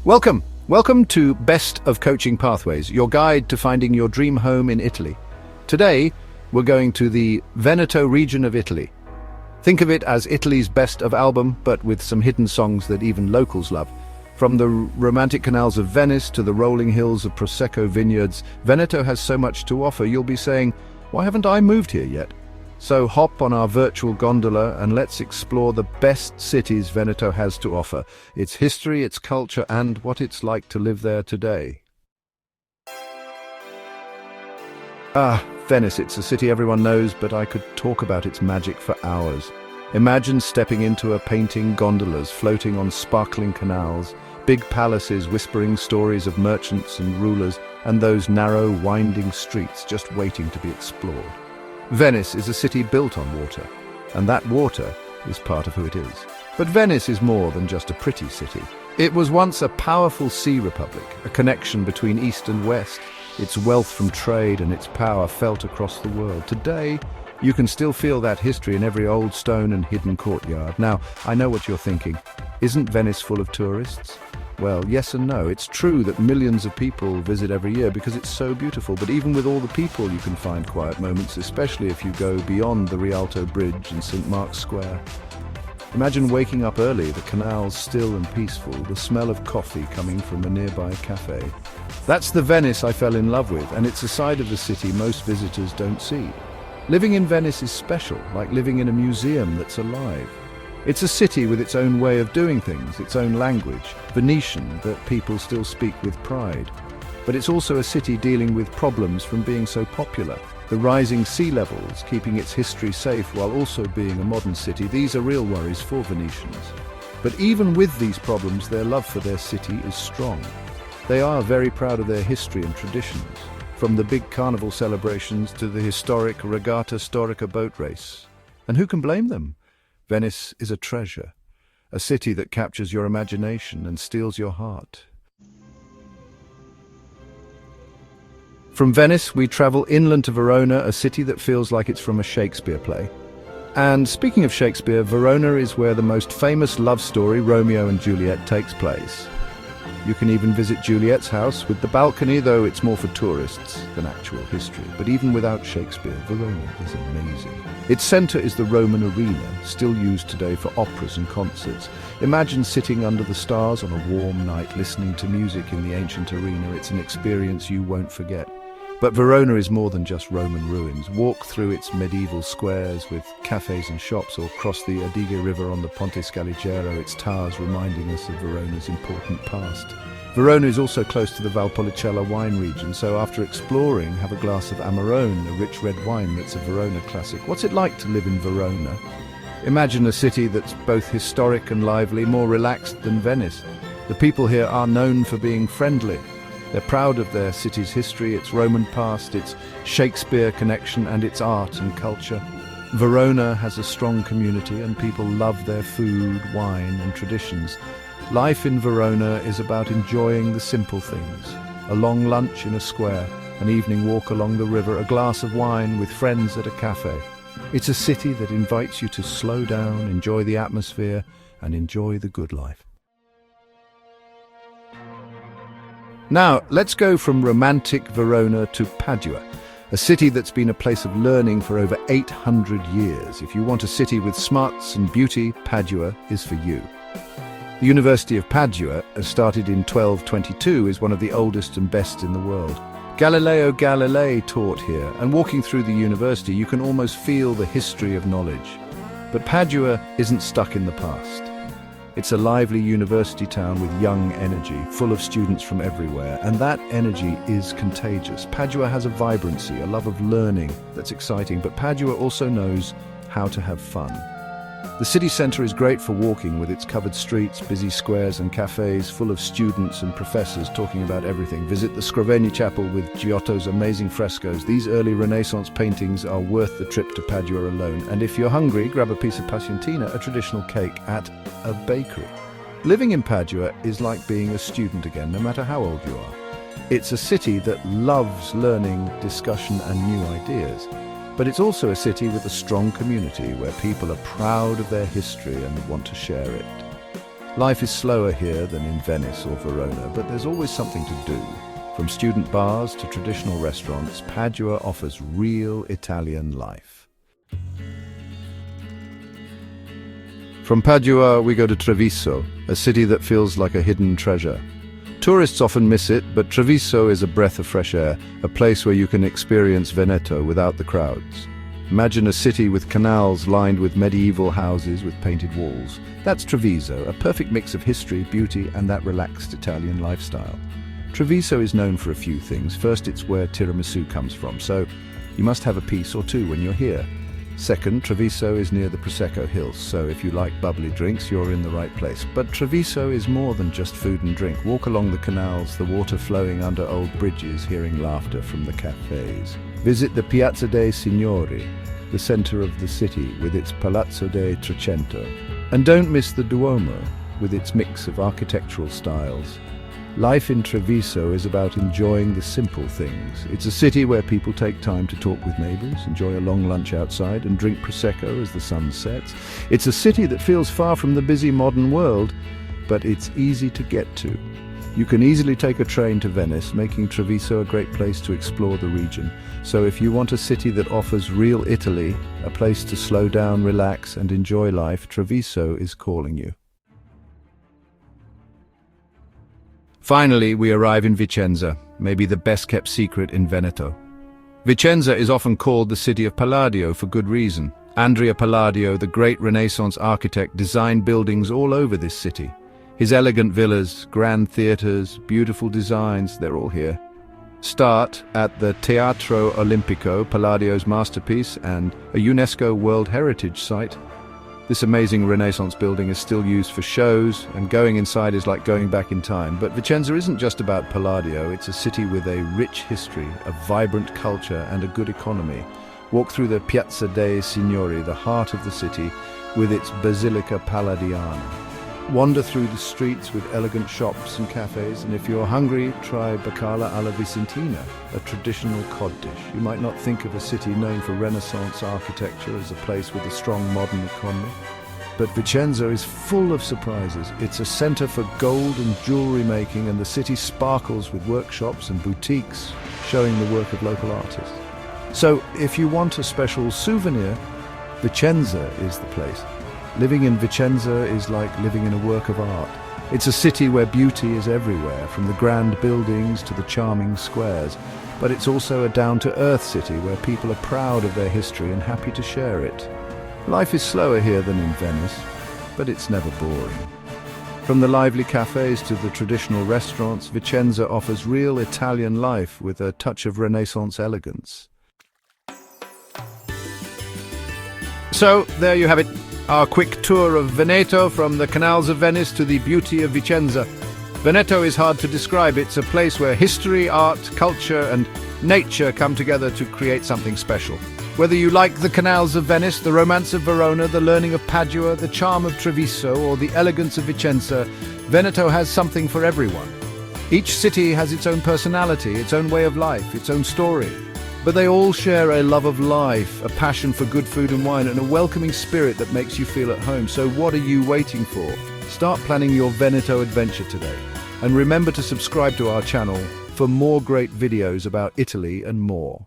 Welcome to Best of Coaching Pathways, your guide to finding your dream home in Italy. Today, we're going to the Veneto region of Italy. Think of it as Italy's best of album, but with some hidden songs that even locals love. From the romantic canals of Venice to the rolling hills of Prosecco vineyards, Veneto has so much to offer you'll be saying, why haven't I moved here yet? So hop on our virtual gondola and let's explore the best cities Veneto has to offer, its history, its culture, and what it's like to live there today. Venice, it's a city everyone knows, but I could talk about its magic for hours. Imagine stepping into a painting gondolas floating on sparkling canals, big palaces whispering stories of merchants and rulers, and those narrow, winding streets just waiting to be explored. Venice is a city built on water, and that water is part of who it is. But Venice is more than just a pretty city. It was once a powerful sea republic, a connection between East and West, its wealth from trade and its power felt across the world. Today, you can still feel that history in every old stone and hidden courtyard. Now, I know what you're thinking. Isn't Venice full of tourists? Well, yes and no. It's true that millions of people visit every year because it's so beautiful, but even with all the people you can find quiet moments, especially if you go beyond the Rialto Bridge and St. Mark's Square. Imagine waking up early, the canals still and peaceful, the smell of coffee coming from a nearby cafe. That's the Venice I fell in love with, and it's a side of the city most visitors don't see. Living in Venice is special, like living in a museum that's alive. It's a city with its own way of doing things, its own language, Venetian, that people still speak with pride. But it's also a city dealing with problems from being so popular. The rising sea levels, keeping its history safe while also being a modern city, these are real worries for Venetians. But even with these problems, their love for their city is strong. They are very proud of their history and traditions, from the big carnival celebrations to the historic Regatta Storica boat race. And who can blame them? Venice is a treasure, a city that captures your imagination and steals your heart. From Venice, we travel inland to Verona, a city that feels like it's from a Shakespeare play. And speaking of Shakespeare, Verona is where the most famous love story, Romeo and Juliet, takes place. You can even visit Juliet's house with the balcony, though it's more for tourists than actual history. But even without Shakespeare, Verona is amazing. Its centre is the Roman arena, still used today for operas and concerts. Imagine sitting under the stars on a warm night, listening to music in the ancient arena. It's an experience you won't forget. But Verona is more than just Roman ruins. Walk through its medieval squares with cafes and shops, or cross the Adige River on the Ponte Scaligero, its towers reminding us of Verona's important past. Verona is also close to the Valpolicella wine region, so after exploring, have a glass of Amarone, a rich red wine that's a Verona classic. What's it like to live in Verona? Imagine a city that's both historic and lively, more relaxed than Venice. The people here are known for being friendly. They're proud of their city's history, its Roman past, its Shakespeare connection, and its art and culture. Verona has a strong community and people love their food, wine, and traditions. Life in Verona is about enjoying the simple things. A long lunch in a square, an evening walk along the river, a glass of wine with friends at a cafe. It's a city that invites you to slow down, enjoy the atmosphere, and enjoy the good life. Now, let's go from romantic Verona to Padua, a city that's been a place of learning for over 800 years. If you want a city with smarts and beauty, Padua is for you. The University of Padua, started in 1222, is one of the oldest and best in the world. Galileo Galilei taught here, and walking through the university, you can almost feel the history of knowledge. But Padua isn't stuck in the past. It's a lively university town with young energy, full of students from everywhere, and that energy is contagious. Padua has a vibrancy, a love of learning that's exciting, but Padua also knows how to have fun. The city centre is great for walking, with its covered streets, busy squares and cafes full of students and professors talking about everything. Visit the Scrovegni Chapel with Giotto's amazing frescoes. These early Renaissance paintings are worth the trip to Padua alone. And if you're hungry, grab a piece of passiontina, a traditional cake at a bakery. Living in Padua is like being a student again, no matter how old you are. It's a city that loves learning, discussion and new ideas. But it's also a city with a strong community where people are proud of their history and want to share it. Life is slower here than in Venice or Verona, but there's always something to do. From student bars to traditional restaurants, Padua offers real Italian life. From Padua, we go to Treviso, a city that feels like a hidden treasure. Tourists often miss it, but Treviso is a breath of fresh air, a place where you can experience Veneto without the crowds. Imagine a city with canals lined with medieval houses with painted walls. That's Treviso, a perfect mix of history, beauty, and that relaxed Italian lifestyle. Treviso is known for a few things. First, it's where tiramisu comes from, so you must have a piece or two when you're here. Second, Treviso is near the Prosecco Hills, so if you like bubbly drinks, you're in the right place. But Treviso is more than just food and drink. Walk along the canals, the water flowing under old bridges, hearing laughter from the cafes. Visit the Piazza dei Signori, the center of the city with its Palazzo dei Trecento. And don't miss the Duomo, with its mix of architectural styles. Life in Treviso is about enjoying the simple things. It's a city where people take time to talk with neighbors, enjoy a long lunch outside, and drink Prosecco as the sun sets. It's a city that feels far from the busy modern world, but it's easy to get to. You can easily take a train to Venice, making Treviso a great place to explore the region. So if you want a city that offers real Italy, a place to slow down, relax, and enjoy life, Treviso is calling you. Finally, we arrive in Vicenza, maybe the best-kept secret in Veneto. Vicenza is often called the city of Palladio for good reason. Andrea Palladio, the great Renaissance architect, designed buildings all over this city. His elegant villas, grand theatres, beautiful designs, they're all here. Start at the Teatro Olimpico, Palladio's masterpiece and a UNESCO World Heritage Site. This amazing Renaissance building is still used for shows, and going inside is like going back in time. But Vicenza isn't just about Palladio, it's a city with a rich history, a vibrant culture, and a good economy. Walk through the Piazza dei Signori, the heart of the city, with its Basilica Palladiana. Wander through the streets with elegant shops and cafes, and if you're hungry, try bacala alla vicentina, a traditional cod dish. You might not think of a city known for Renaissance architecture as a place with a strong modern economy, but Vicenza is full of surprises. It's a center for gold and jewelry making, and the city sparkles with workshops and boutiques showing the work of local artists. So if you want a special souvenir, Vicenza is the place. Living in Vicenza is like living in a work of art. It's a city where beauty is everywhere, from the grand buildings to the charming squares. But it's also a down-to-earth city where people are proud of their history and happy to share it. Life is slower here than in Venice, but it's never boring. From the lively cafes to the traditional restaurants, Vicenza offers real Italian life with a touch of Renaissance elegance. So, there you have it. Our quick tour of Veneto, from the canals of Venice to the beauty of Vicenza. Veneto is hard to describe. It's a place where history, art, culture, and nature come together to create something special. Whether you like the canals of Venice, the romance of Verona, the learning of Padua, the charm of Treviso, or the elegance of Vicenza, Veneto has something for everyone. Each city has its own personality, its own way of life, its own story. But they all share a love of life, a passion for good food and wine, and a welcoming spirit that makes you feel at home. So what are you waiting for? Start planning your Veneto adventure today. And remember to subscribe to our channel for more great videos about Italy and more.